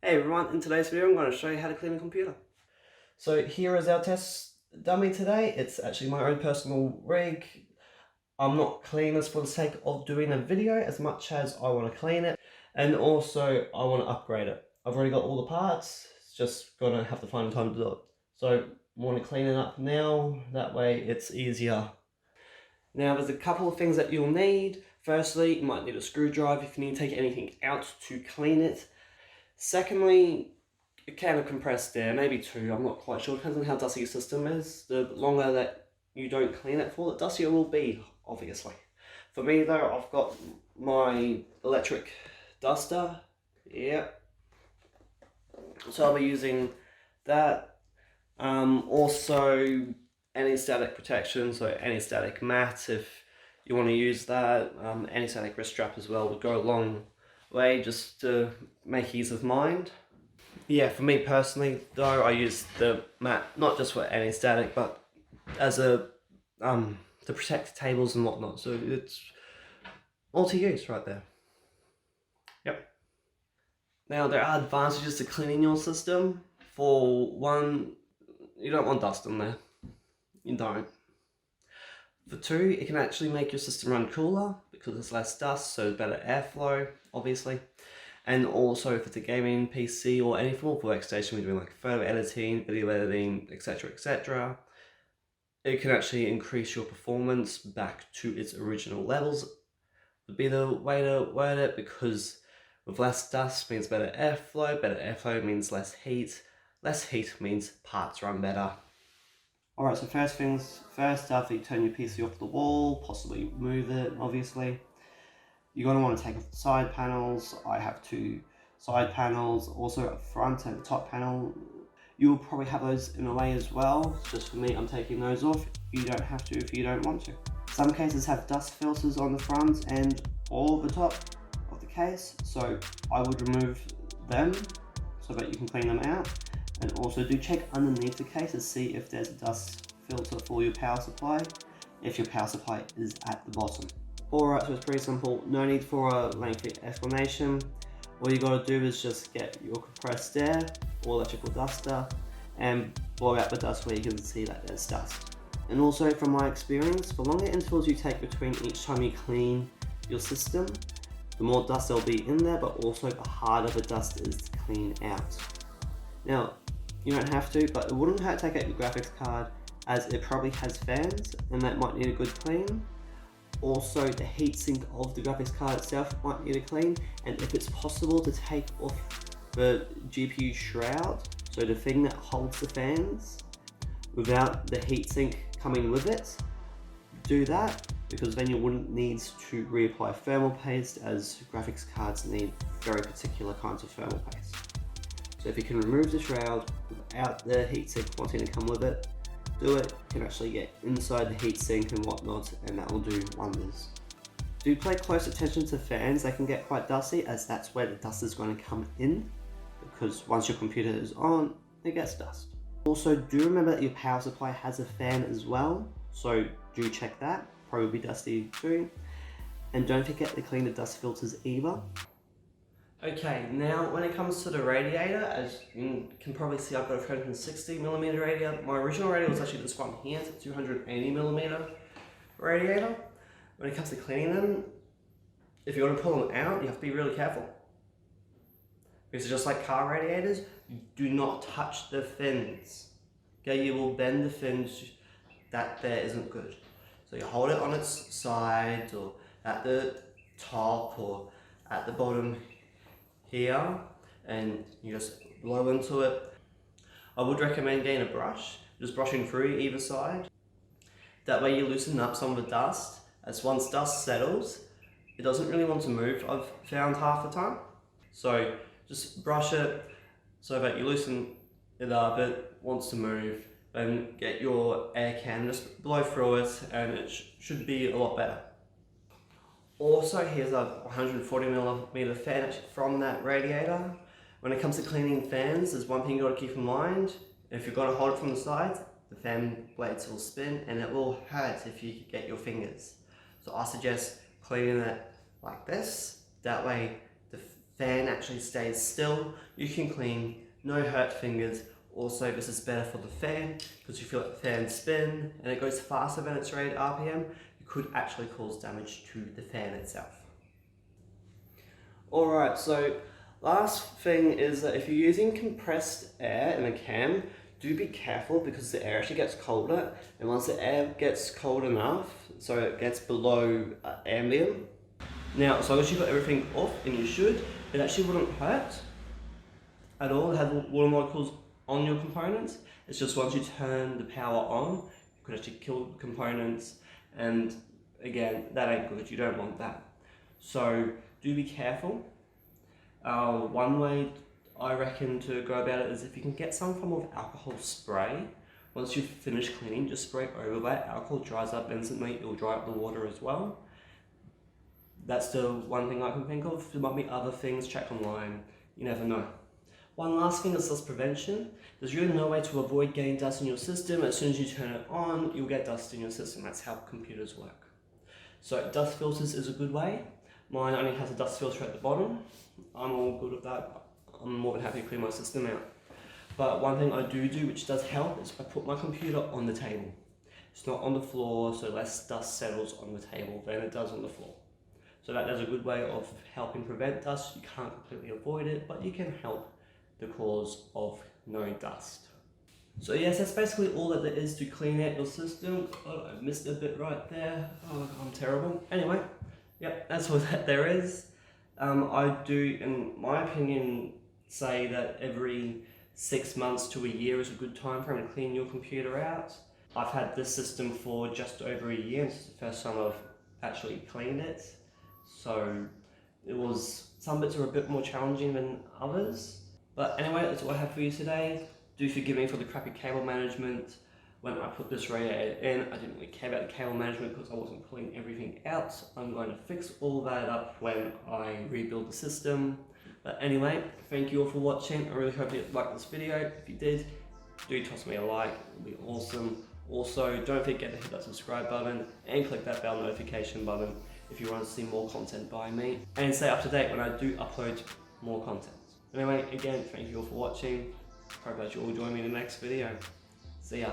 Hey everyone, in today's video I'm going to show you how to clean a computer. So here is our test dummy today. It's actually my own personal rig. I'm not cleaning this for the sake of doing a video as much as I want to clean it, and also I want to upgrade it. I've already got all the parts, it's just going to have to find the time to do it. So I want to clean it up now, that way it's easier. Now there's a couple of things that you'll need. Firstly, you might need a screwdriver if you need to take anything out to clean it. Secondly, a can of compressed air, maybe two, I'm not quite sure, depends on how dusty your system is. The longer that you don't clean it for, the dustier it will be, obviously. For me though, I've got my electric duster, yep. So I'll be using that. Also, anti-static protection, so anti-static mat if you want to use that. Anti-static wrist strap as well would go a long way just to make ease of mind. Yeah, for me personally though, I use the mat not just for anti-static but as a to protect tables and whatnot, so it's multi-use right there. Yep. Now there are advantages to cleaning your system. For one, you don't want dust in there. You don't. For two, it can actually make your system run cooler because there's less dust, so better airflow, obviously. And also if it's a gaming PC or any form of workstation, we're doing like photo editing, video editing, etc., it can actually increase your performance back to its original levels, would be the way to word it, because with less dust means better airflow means less heat means parts run better. Alright, so first things first, after you turn your PC off the wall, possibly move it, obviously, you're going to want to take off the side panels. I have two side panels, also up front and the top panel. You'll probably have those in a way as well. Just for me, I'm taking those off. You don't have to if you don't want to. Some cases have dust filters on the front and or the top of the case, so I would remove them so that you can clean them out. And also do check underneath the case to see if there's a dust filter for your power supply, if your power supply is at the bottom. Alright, so it's pretty simple, no need for a lengthy explanation. All you gotta do is just get your compressed air or electrical duster and blow out the dust where you can see that there's dust. And also from my experience, the longer intervals you take between each time you clean your system, the more dust there'll be in there, but also the harder the dust is to clean out. Now, you don't have to, but it wouldn't hurt to take out your graphics card as it probably has fans and that might need a good clean. Also, the heatsink of the graphics card itself might need a clean, and if it's possible to take off the GPU shroud, so the thing that holds the fans, without the heatsink coming with it, do that, because then you wouldn't need to reapply thermal paste, as graphics cards need very particular kinds of thermal paste. So if you can remove the shroud without the heatsink wanting to come with it, do it. You can actually get inside the heatsink and whatnot, and that will do wonders. Do pay close attention to fans. They can get quite dusty, as that's where the dust is going to come in, because once your computer is on, it gets dust. Also, do remember that your power supply has a fan as well, so do check that. Probably be dusty too. And don't forget to clean the dust filters either. Okay, now when it comes to the radiator, as you can probably see, I've got a 360mm radiator. My original radiator was actually this one here, it's a 280mm radiator. When it comes to cleaning them, if you want to pull them out, you have to be really careful. Because just like car radiators, you do not touch the fins. Okay, you will bend the fins. That there isn't good. So you hold it on its side, or at the top, or at the bottom here, and you just blow into it. I would recommend getting a brush, just brushing through either side. That way you loosen up some of the dust, as once dust settles, it doesn't really want to move, I've found half the time. So just brush it so that you loosen it up, it wants to move, then get your air can, just blow through it, and it should be a lot better. Also, here's a 140mm fan from that radiator. When it comes to cleaning fans, there's one thing you got to keep in mind. If you're going to hold it from the sides, the fan blades will spin and it will hurt if you get your fingers. So I suggest cleaning it like this. That way the fan actually stays still. You can clean, no hurt fingers. Also, this is better for the fan because you feel like the fan spin and it goes faster than its rated RPM. You could actually cause damage to the fan itself. Alright, so last thing is that if you're using compressed air in a can, do be careful because the air actually gets colder, and once the air gets cold enough, so it gets below ambient. Now, as long as you've got everything off, and you should, it actually wouldn't hurt at all. It has water molecules on your components. It's just once you turn the power on, you could actually kill the components, and again, that ain't good. You don't want that. So do be careful. One way I reckon to go about it is if you can get some form of alcohol spray. Once you've finished cleaning, just spray over that. Alcohol dries up instantly, it'll dry up the water as well. That's the one thing I can think of. There might be other things, check online, you never know. One last thing is dust prevention. There's really no way to avoid getting dust in your system. As soon as you turn it on, you'll get dust in your system. That's how computers work. So dust filters is a good way. Mine only has a dust filter at the bottom. I'm all good with that. I'm more than happy to clean my system out. But one thing I do which does help is I put my computer on the table. It's not on the floor, so less dust settles on the table than it does on the floor. So that is a good way of helping prevent dust. You can't completely avoid it, but you can help the cause of no dust. So yes, that's basically all that there is to clean out your system. Oh, I missed a bit right there. Oh, I'm terrible. Anyway, yep, that's all that there is. I do, in my opinion, say that every 6 months to a year is a good time frame to clean your computer out. I've had this system for just over a year. This is the first time I've actually cleaned it. So some bits are a bit more challenging than others. But anyway, that's all I have for you today. Do forgive me for the crappy cable management. When I put this radiator in, I didn't really care about the cable management because I wasn't pulling everything out. I'm going to fix all that up when I rebuild the system. But anyway, thank you all for watching. I really hope you liked this video. If you did, do toss me a like, it would be awesome. Also, don't forget to hit that subscribe button and click that bell notification button if you want to see more content by me. And stay up to date when I do upload more content. Anyway, again, thank you all for watching. Hope that you all join me in the next video. See ya.